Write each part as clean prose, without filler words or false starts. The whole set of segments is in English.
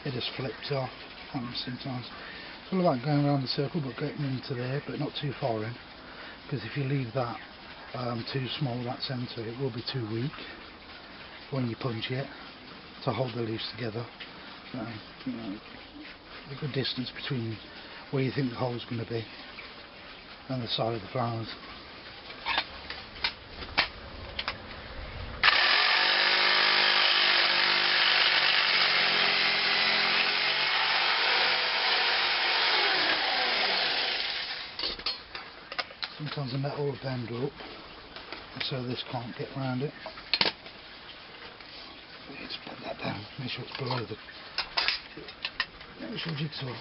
it just flips off. Happens sometimes. It's all about going around the circle but getting into there, but not too far in, because if you leave that too small, that centre, it will be too weak when you punch it to hold the leaves together. So, you know, a good distance between where you think the hole's going to be and the side of the flowers. Sometimes the metal will bend up, so this can't get around it. You need to put that down, make sure it's below the actual jigsaw.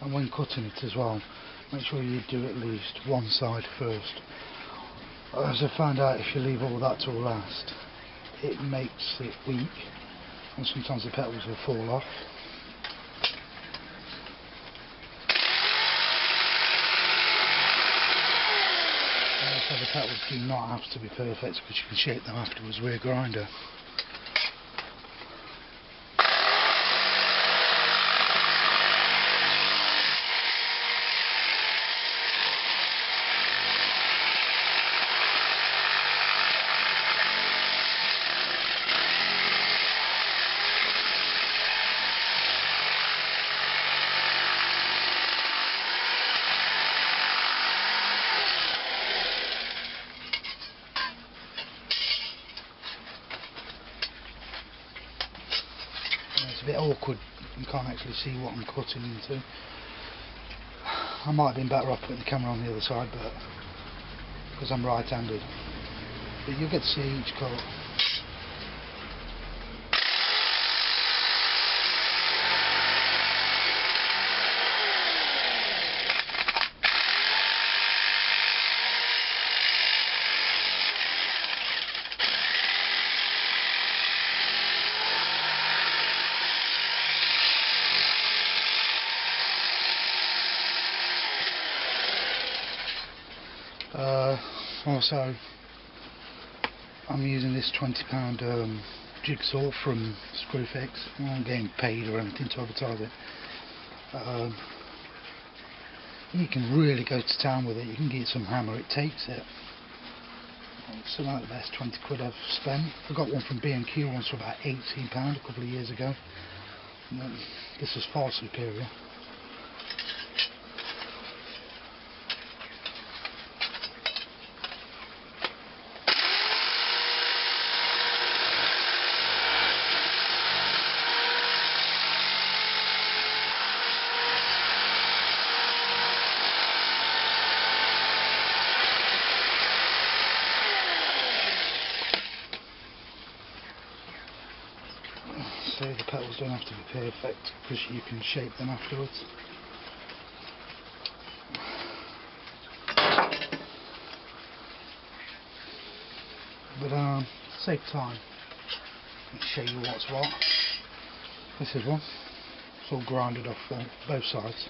And when cutting it as well, make sure you do at least one side first. As I found out, if you leave all that till last, it makes it weak, and sometimes the petals will fall off. So the petals do not have to be perfect, because you can shape them afterwards with a grinder. It's a bit awkward, you can't actually see what I'm cutting into. I might have been better off putting the camera on the other side, but because I'm right-handed. But you'll get to see each cut. Also, I'm using this £20 jigsaw from Screwfix. I'm not getting paid or anything to advertise it. You can really go to town with it. You can get some hammer, it takes it. It's about the best 20 quid I've spent. I got one from B&Q once for about £18 a couple of years ago. This is far superior. So the petals don't have to be perfect, because you can shape them afterwards. But save time, let me show you what's what. This is one, it's all grinded off both sides.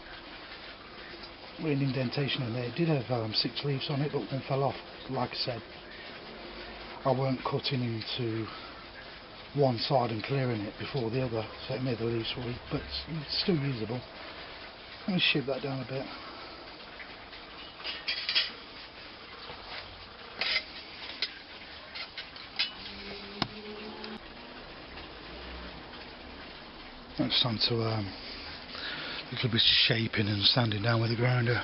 Really indentation in there. It did have 6 leaves on it, but one fell off. Like I said, I weren't cutting into one side and clearing it before the other, so it made the leaves weak, but it's still usable. Let me shape that down a bit. Now it's time to a little bit of shaping and sanding down with the grinder.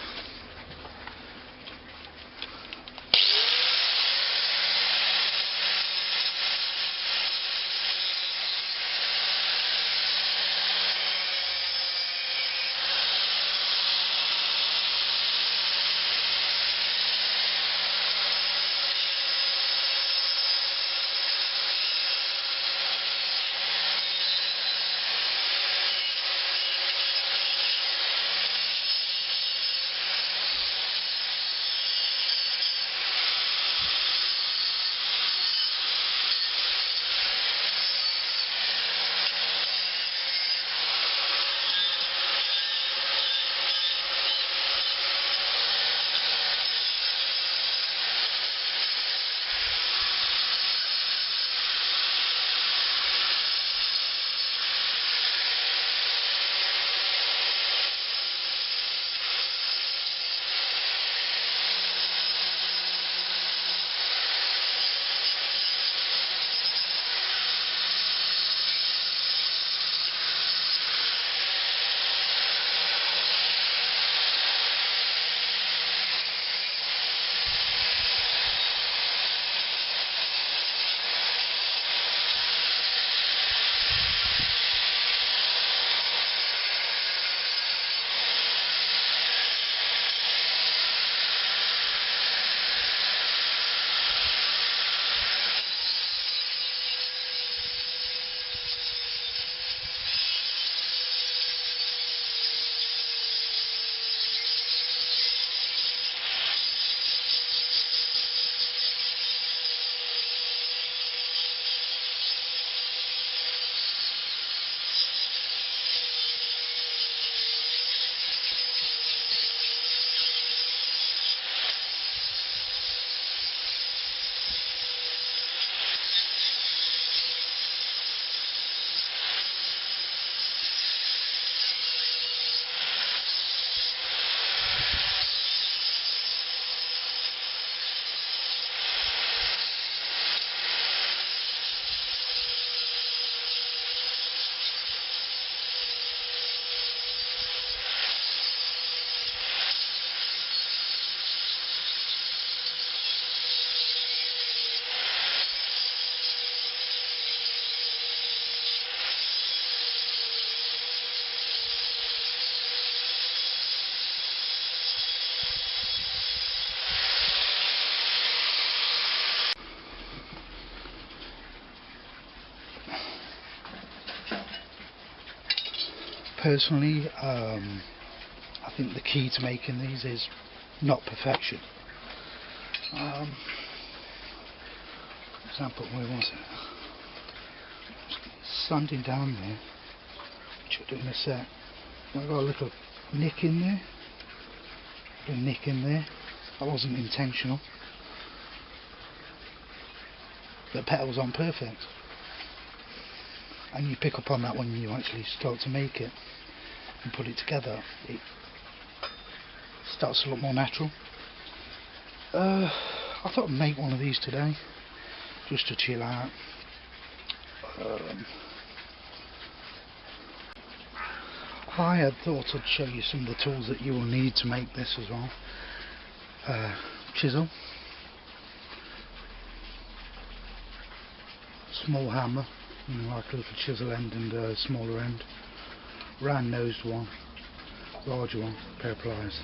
Personally, I think the key to making these is not perfection. For example, where was it? Sanding down there, which I'll do in a sec. I got a little nick in there. That wasn't intentional. The petals aren't perfect, and you pick up on that when you actually start to make it and put it together. It starts to look more natural. I thought I'd make one of these today, just to chill out. I had thought I'd show you some of the tools that you will need to make this as well. Chisel, small hammer, like a little chisel end and a smaller end, round nosed one, larger one, pair of pliers.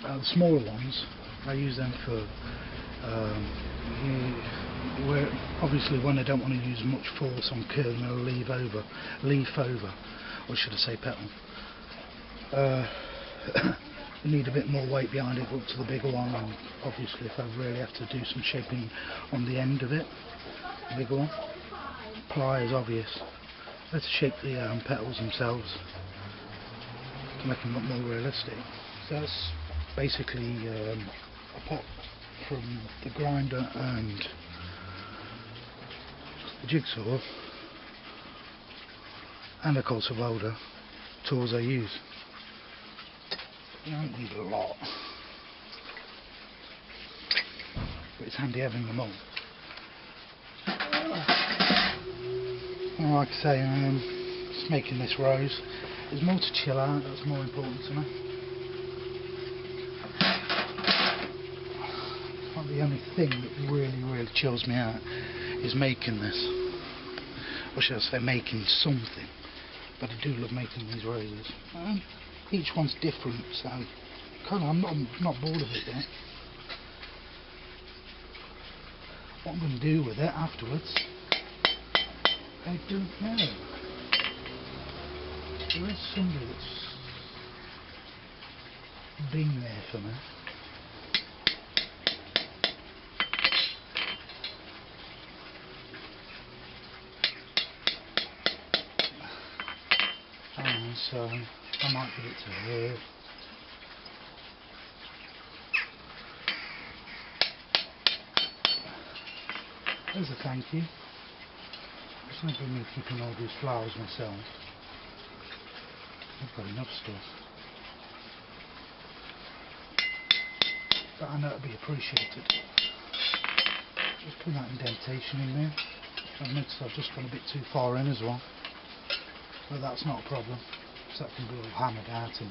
The smaller ones, I use them for where obviously when I don't want to use much force on curling a leaf over, or should I say petal. You need a bit more weight behind it, up to the bigger one, and obviously if I really have to do some shaping on the end of it, the bigger one. Pliers, obvious. I have to shape the petals themselves to make them look more realistic. So that's basically apart from the grinder and the jigsaw and of course a welder, tools I use. You don't need a lot, but it's handy having them all. Like I say, just making this rose. There's more to chill out, that's more important to me. Like the only thing that really chills me out is making this. Or should I say making something. But I do love making these roses. Each one's different, so I'm not bored of it yet. What I'm going to do with it afterwards, I don't know. There is somebody that's been there for me. And so I might give it to her. There's a thank you. It's not been me keeping all these flowers myself. I've got enough stuff. But I know it'll be appreciated. Just put that indentation in there. I've noticed I've just gone a bit too far in as well. But that's not a problem. So that can be all hammered out and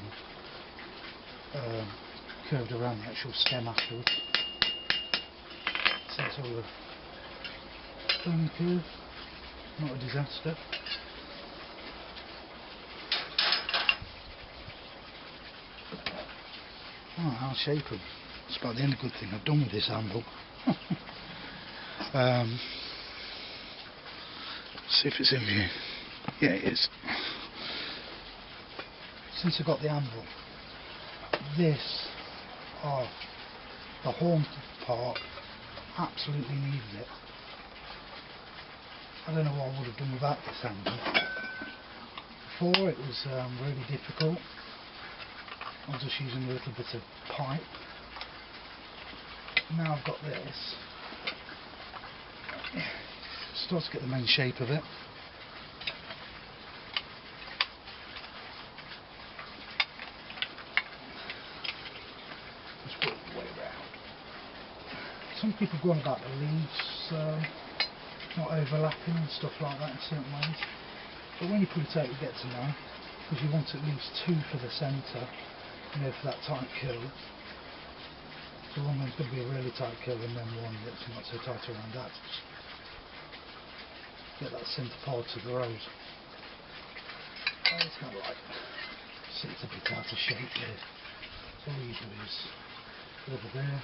curved around the actual stem afterwards. So it's all a firm curve, not a disaster. Oh, I'll shape them. It's about the only good thing I've done with this anvil. See if it's in view. Yeah, it is. Since I got the anvil, this, the horn part, absolutely needed it. I don't know what I would have done without this anvil. Before it was really difficult. I was just using a little bit of pipe. Now I've got this. Start to get the main shape of it. Just work the way around. Some people go on about the leaves not overlapping and stuff like that in certain ways. But when you put it out you get to know, because you want at least two for the centre, for that tight curl. So one one's going to be a really tight curl and then one that's not so tight around that. Get that centre part of the rose. It's kind of like sits a bit out of shape there. So all you do is over there,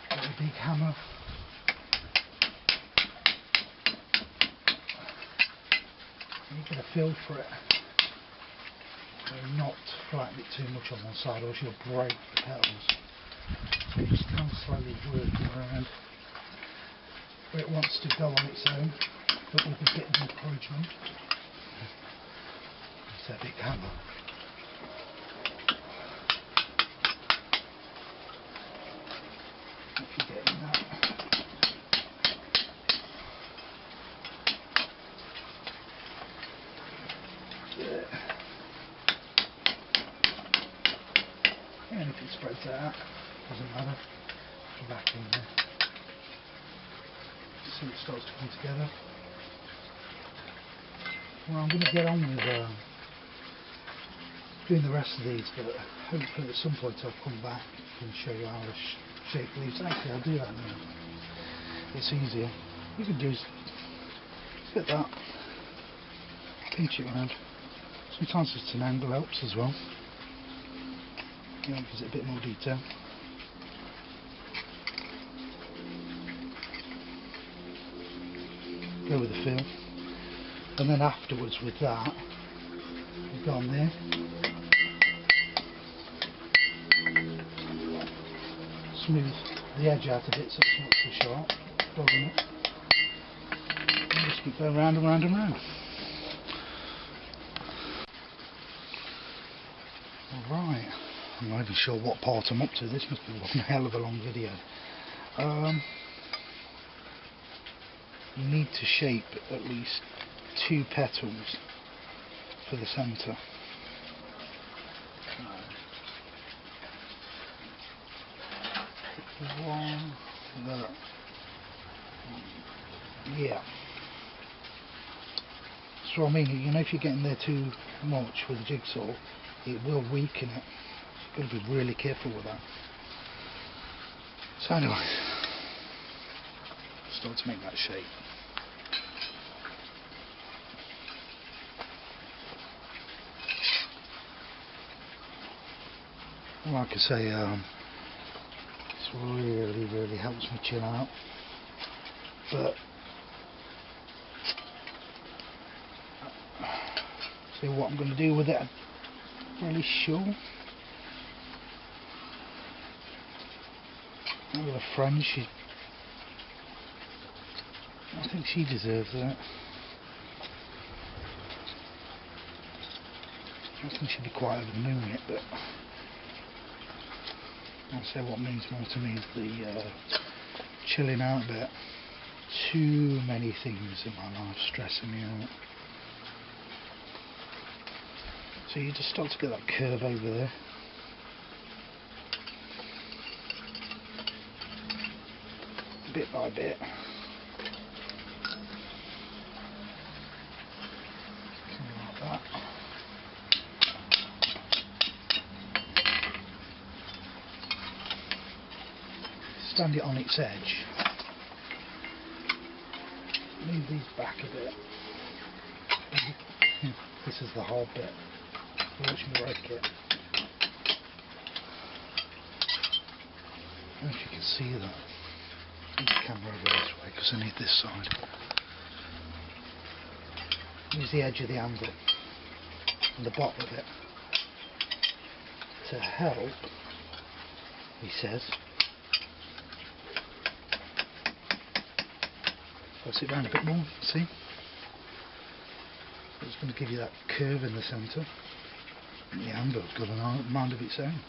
get a big hammer, get a feel for it. So not flatten it too much on one side, or else you'll break the petals. So you just kind of slowly working around where it wants to go on its own, but with a bit of encouragement. It's a big hammer. If you're getting that. And if it spreads out, doesn't matter. Come back in there. See it starts to come together. Well, I'm going to get on with doing the rest of these, but hopefully at some point I'll come back and show you how to shape leaves. Actually, I'll do that now. It's easier. You can do get that, pinch it around. Sometimes just an angle helps as well. You know, gives it a bit more detail. Go with the feel, and then afterwards with that, you've gone there. Smooth the edge out a bit so it's not so sharp. Dogging it. And just keep going round and round and round. Alright, I'm not even sure what part I'm up to. This must be one hell of a long video. You need to shape at least 2 petals for the centre. One, that, yeah. So I mean, you know, if you're getting there too much with the jigsaw, it will weaken it. You've got to be really careful with that. So anyway, start to make that shape. Like I say, this really helps me chill out. But see what I'm going to do with it, I'm not really sure. I've got a friend, I think she deserves that. I think she'd be quite over the moon with it, but I'll say what means more to me is the chilling out a bit. Too many things in my life stressing me out. So you just start to get that curve over there. Bit by bit. Something like that. Stand it on its edge. Move these back a bit. This is the hard bit. Watch me break it. I don't know if you can see that. Move the camera over this way because I need this side. Use the edge of the anvil and the bottom of it to help, he says. Press it round a bit more, see? It's going to give you that curve in the centre. And the anvil's got a mind of its own.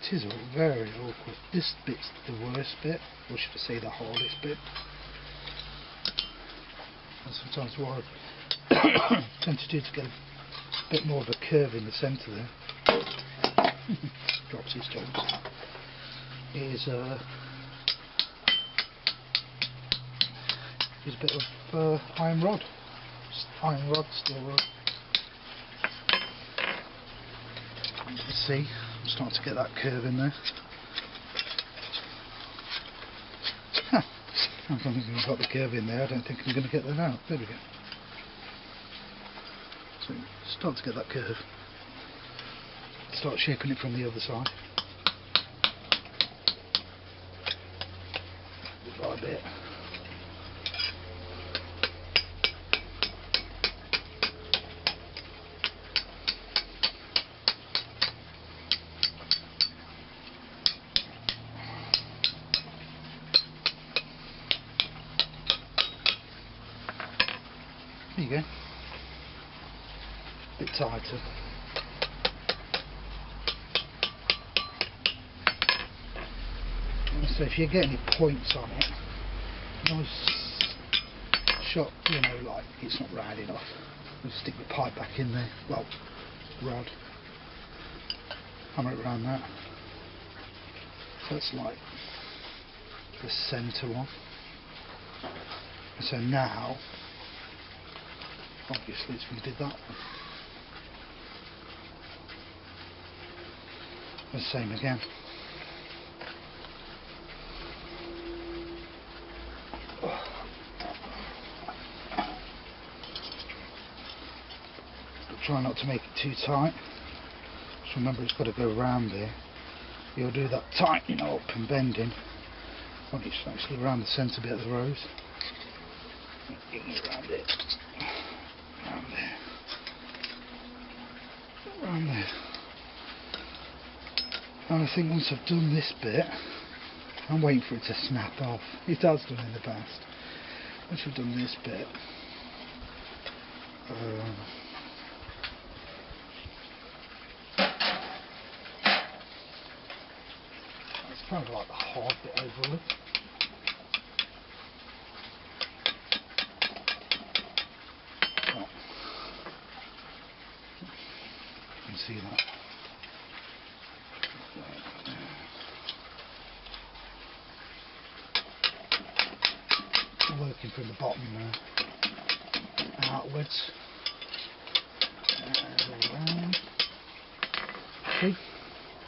It is very awkward. This bit's the worst bit, or should I say the hardest bit. And sometimes what I tend to do to get a bit more of a curve in the centre there, drops his dogs, is a bit of iron rod, steel rod. You can see I'm starting to get that curve in there. I don't think I've got the curve in there. I don't think I'm going to get that out. There we go. So start to get that curve. Start shaping it from the other side. a bit. There you go. A bit tighter. So if you get any points on it, nice shot, you know, like it's not round enough, you stick the pipe back in there, well, rod, hammer it around that. So it's like the centre one. And so now, obviously it's going to do that one. The same again. Try not to make it too tight. Just remember it's got to go around there. You'll do that tightening up and bending when it's actually around the centre bit of the rose. Around it. Around there. Around there. And I think once I've done this bit, I'm waiting for it to snap off. It has done in the past. Once I've done this bit, it's kind of like the hard bit over it. Oh. You can see that. Working from the bottom outwards and around. See?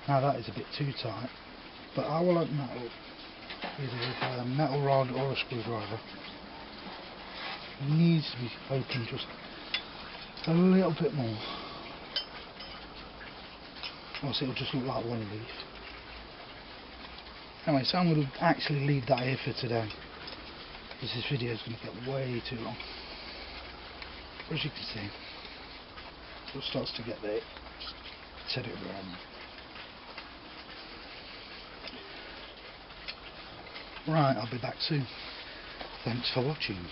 Now that is a bit too tight, but I will open that up either with a metal rod or a screwdriver. It needs to be opened just a little bit more, or else it'll just look like one leaf. Anyway, so I'm going to actually leave that here for today, because this video is going to get way too long. As you can see, it starts to get there. Just set it around. Right, I'll be back soon. Thanks for watching.